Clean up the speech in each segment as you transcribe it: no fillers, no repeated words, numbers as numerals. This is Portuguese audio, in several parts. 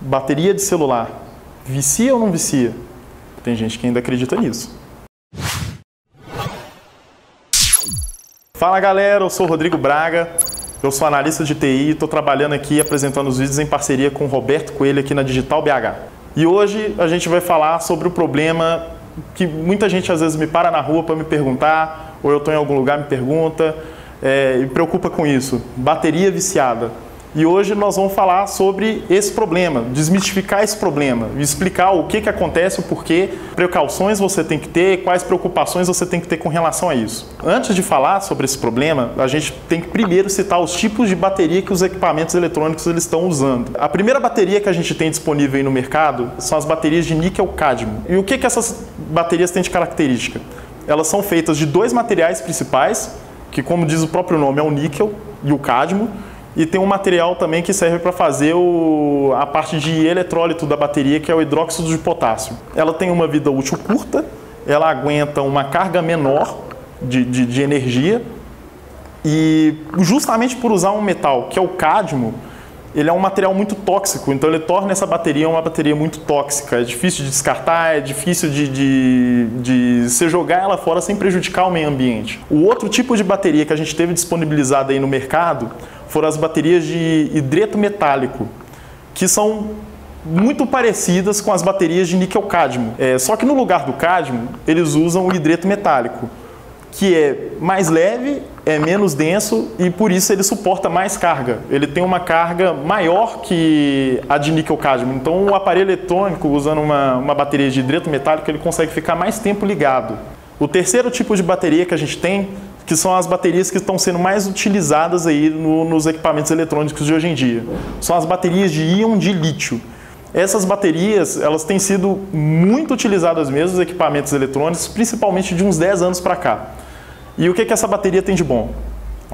Bateria de celular, vicia ou não vicia? Tem gente que ainda acredita nisso. Fala galera, eu sou o Rodrigo Braga, eu sou analista de TI e estou trabalhando aqui apresentando os vídeos em parceria com o Roberto Coelho aqui na Digital BH. E hoje a gente vai falar sobre o problema que muita gente às vezes me para na rua para me perguntar, ou eu estou em algum lugar e me pergunta, e preocupa com isso, bateria viciada. E hoje nós vamos falar sobre esse problema, desmistificar esse problema, explicar o que acontece, o porquê, precauções você tem que ter, quais preocupações você tem que ter com relação a isso. Antes de falar sobre esse problema, a gente tem que primeiro citar os tipos de bateria que os equipamentos eletrônicos eles estão usando. A primeira bateria que a gente tem disponível aí no mercado são as baterias de níquel-cádmio. E o que essas baterias têm de característica? Elas são feitas de dois materiais principais, que como diz o próprio nome é o níquel e o cádmio, e tem um material também que serve para fazer a parte de eletrólito da bateria, que é o hidróxido de potássio. Ela tem uma vida útil curta, ela aguenta uma carga menor de energia, e justamente por usar um metal que é o cádmio, ele é um material muito tóxico, então ele torna essa bateria uma bateria muito tóxica. É difícil de descartar, é difícil de você jogar ela fora sem prejudicar o meio ambiente. O outro tipo de bateria que a gente teve disponibilizada aí no mercado foram as baterias de hidreto metálico, que são muito parecidas com as baterias de níquel-cádmio. Só que no lugar do cádmio, eles usam o hidreto metálico, que é mais leve, é menos denso e por isso ele suporta mais carga. Ele tem uma carga maior que a de níquel-cádmio. Então o aparelho eletrônico, usando uma bateria de hidreto metálico, ele consegue ficar mais tempo ligado. O terceiro tipo de bateria que a gente tem, que são as baterias que estão sendo mais utilizadas aí nos equipamentos eletrônicos de hoje em dia. São as baterias de íon de lítio. Essas baterias, elas têm sido muito utilizadas mesmo nos equipamentos eletrônicos, principalmente de uns 10 anos para cá. E o que essa bateria tem de bom?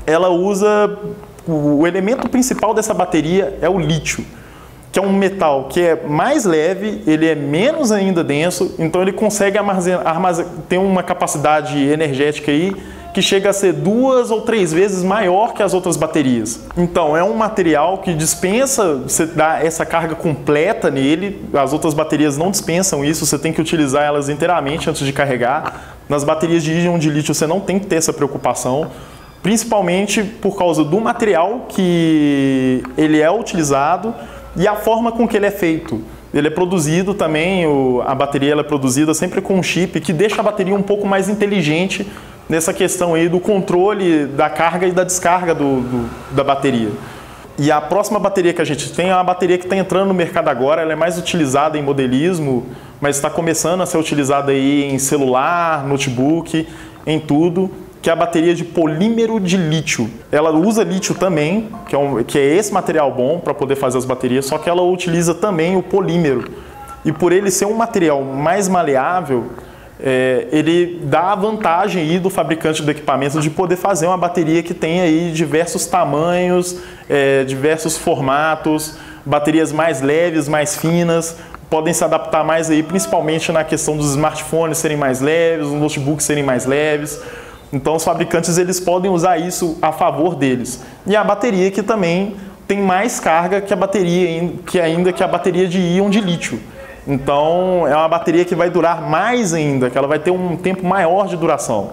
Ela usa, o elemento principal dessa bateria é o lítio, que é um metal que é mais leve, ele é menos ainda denso, então ele consegue ter uma capacidade energética aí que chega a ser 2 ou 3 vezes maior que as outras baterias. Então, é um material que dispensa, você dá essa carga completa nele, as outras baterias não dispensam isso, você tem que utilizar elas inteiramente antes de carregar. Nas baterias de íon de lítio você não tem que ter essa preocupação, principalmente por causa do material que ele é utilizado e a forma com que ele é feito. Ele é produzido também, a bateria ela é produzida sempre com um chip que deixa a bateria um pouco mais inteligente nessa questão aí do controle da carga e da descarga da bateria. E a próxima bateria que a gente tem é uma bateria que está entrando no mercado agora, ela é mais utilizada em modelismo, mas está começando a ser utilizada aí em celular, notebook, em tudo, que é a bateria de polímero de lítio. Ela usa lítio também, que é esse material bom para poder fazer as baterias, só que ela utiliza também o polímero. E por ele ser um material mais maleável, ele dá a vantagem aí do fabricante do equipamento de poder fazer uma bateria que tem aí diversos tamanhos, diversos formatos, baterias mais leves, mais finas, podem se adaptar mais aí, principalmente na questão dos smartphones serem mais leves, os notebooks serem mais leves. Então os fabricantes eles podem usar isso a favor deles. E a bateria que também tem mais carga que a bateria de íon de lítio. Então, é uma bateria que vai durar mais ainda, que ela vai ter um tempo maior de duração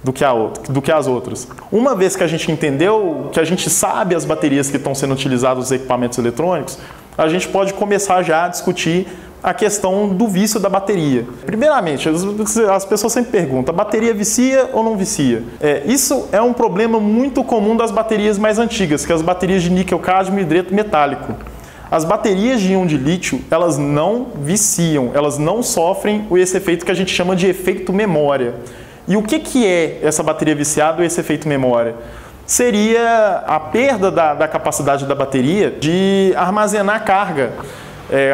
do que as outras. Uma vez que a gente entendeu, que a gente sabe as baterias que estão sendo utilizadas nos equipamentos eletrônicos, a gente pode começar já a discutir a questão do vício da bateria. Primeiramente, as pessoas sempre perguntam, a bateria vicia ou não vicia? Isso é um problema muito comum das baterias mais antigas, que é as baterias de níquel-cádmio e hidreto metálico. As baterias de íon de lítio, elas não viciam, elas não sofrem esse efeito que a gente chama de efeito memória. E o que é essa bateria viciada ou esse efeito memória? Seria a perda da capacidade da bateria de armazenar carga.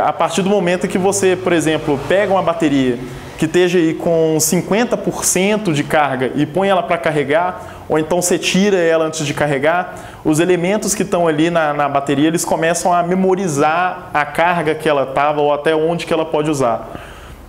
A partir do momento que você, por exemplo, pega uma bateria que esteja aí com 50% de carga e põe ela para carregar, ou então você tira ela antes de carregar, os elementos que estão ali na bateria, eles começam a memorizar a carga que ela estava ou até onde que ela pode usar.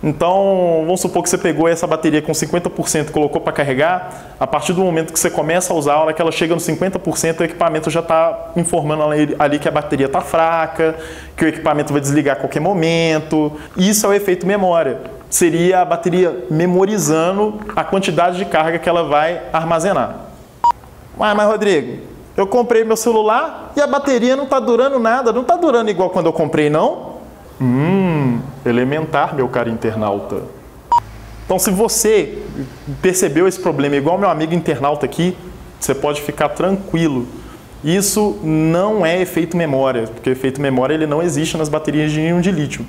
Então, vamos supor que você pegou essa bateria com 50% e colocou para carregar. A partir do momento que você começa a usar, a hora que ela chega no 50%, o equipamento já está informando ali que a bateria está fraca, que o equipamento vai desligar a qualquer momento. Isso é o efeito memória. Seria a bateria memorizando a quantidade de carga que ela vai armazenar. Mas Rodrigo, eu comprei meu celular e a bateria não está durando nada. Não está durando igual quando eu comprei, não? Elementar, meu caro internauta. Então, se você percebeu esse problema igual meu amigo internauta aqui, você pode ficar tranquilo. Isso não é efeito memória, porque o efeito memória ele não existe nas baterias de íon de lítio.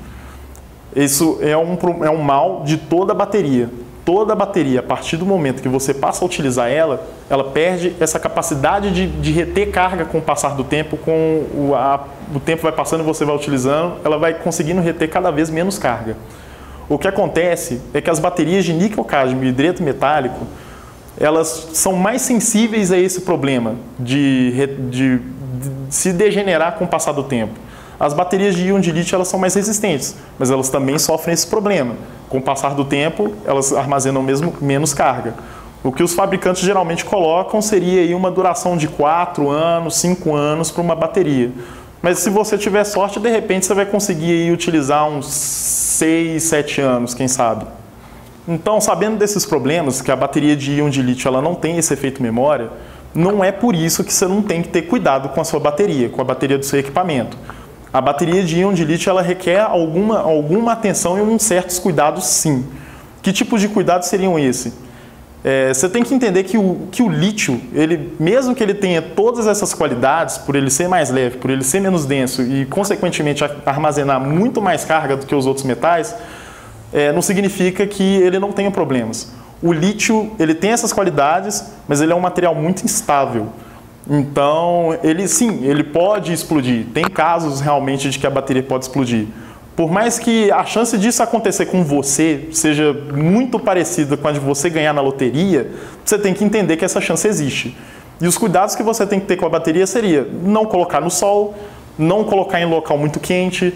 Isso é um mal de toda a bateria. Toda a bateria, a partir do momento que você passa a utilizar ela, ela perde essa capacidade de reter carga com o passar do tempo, o tempo vai passando e você vai utilizando, ela vai conseguindo reter cada vez menos carga. O que acontece é que as baterias de níquel-cádmio e hidreto metálico, elas são mais sensíveis a esse problema de se degenerar com o passar do tempo. As baterias de íon de lítio elas são mais resistentes, mas elas também sofrem esse problema. Com o passar do tempo, elas armazenam menos carga. O que os fabricantes geralmente colocam seria aí uma duração de 4 anos, 5 anos para uma bateria. Mas se você tiver sorte, de repente você vai conseguir aí utilizar uns 6, 7 anos, quem sabe. Então, sabendo desses problemas, que a bateria de íon de lítio ela não tem esse efeito memória, não é por isso que você não tem que ter cuidado com a sua bateria, com a bateria do seu equipamento. A bateria de íon de lítio ela requer alguma atenção e uns certos cuidados, sim. Que tipo de cuidados seriam esses? Você tem que entender que o lítio, mesmo que ele tenha todas essas qualidades, por ele ser mais leve, por ele ser menos denso e, consequentemente, armazenar muito mais carga do que os outros metais, não significa que ele não tenha problemas. O lítio ele tem essas qualidades, mas ele é um material muito instável. Então, ele pode explodir. Tem casos realmente de que a bateria pode explodir. Por mais que a chance disso acontecer com você seja muito parecida com a de você ganhar na loteria, você tem que entender que essa chance existe. E os cuidados que você tem que ter com a bateria seria não colocar no sol, não colocar em local muito quente,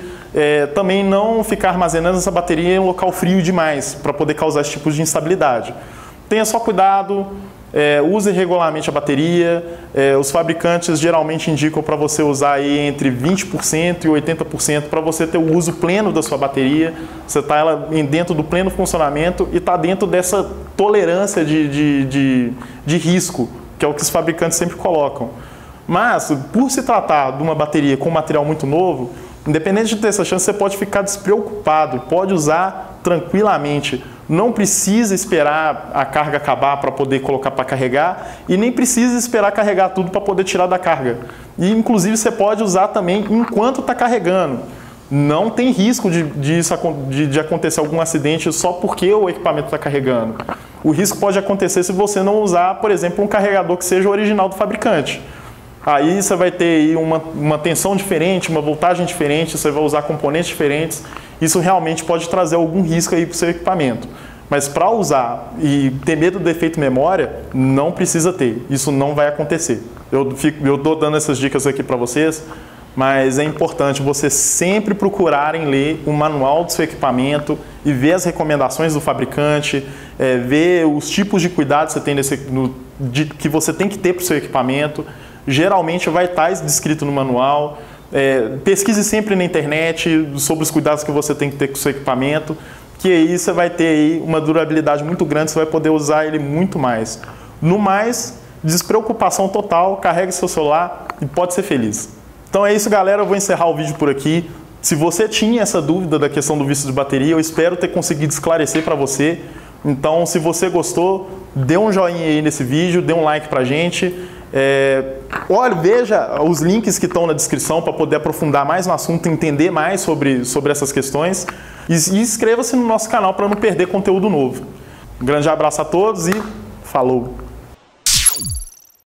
também não ficar armazenando essa bateria em um local frio demais, para poder causar esse tipo de instabilidade. Tenha só cuidado. Use regularmente a bateria. Os fabricantes geralmente indicam para você usar aí entre 20% e 80% para você ter o uso pleno da sua bateria. Você está ela dentro do pleno funcionamento e está dentro dessa tolerância de risco, que é o que os fabricantes sempre colocam. Mas, por se tratar de uma bateria com material muito novo, independente de ter essa chance, você pode ficar despreocupado, pode usar tranquilamente. Não precisa esperar a carga acabar para poder colocar para carregar e nem precisa esperar carregar tudo para poder tirar da carga. E, inclusive, você pode usar também enquanto está carregando. Não tem risco de acontecer algum acidente só porque o equipamento está carregando. O risco pode acontecer se você não usar, por exemplo, um carregador que seja original do fabricante. Aí você vai ter aí uma tensão diferente, uma voltagem diferente, você vai usar componentes diferentes. Isso realmente pode trazer algum risco aí para o seu equipamento. Mas para usar e ter medo do efeito memória, não precisa ter. Isso não vai acontecer. Eu estou dando essas dicas aqui para vocês, mas é importante vocês sempre procurarem ler o manual do seu equipamento e ver as recomendações do fabricante, ver os tipos de cuidados que você tem que você tem que ter para o seu equipamento. Geralmente vai estar descrito no manual. Pesquise sempre na internet sobre os cuidados que você tem que ter com o seu equipamento, que aí você vai ter aí uma durabilidade muito grande, você vai poder usar ele muito mais. No mais, despreocupação total, carregue seu celular e pode ser feliz. Então é isso, galera, eu vou encerrar o vídeo por aqui. Se você tinha essa dúvida da questão do vício de bateria, eu espero ter conseguido esclarecer para você. Então, se você gostou, dê um joinha aí nesse vídeo, dê um like pra gente. Olha, veja os links que estão na descrição para poder aprofundar mais no assunto, entender mais sobre essas questões. E inscreva-se no nosso canal para não perder conteúdo novo. Um grande abraço a todos e falou!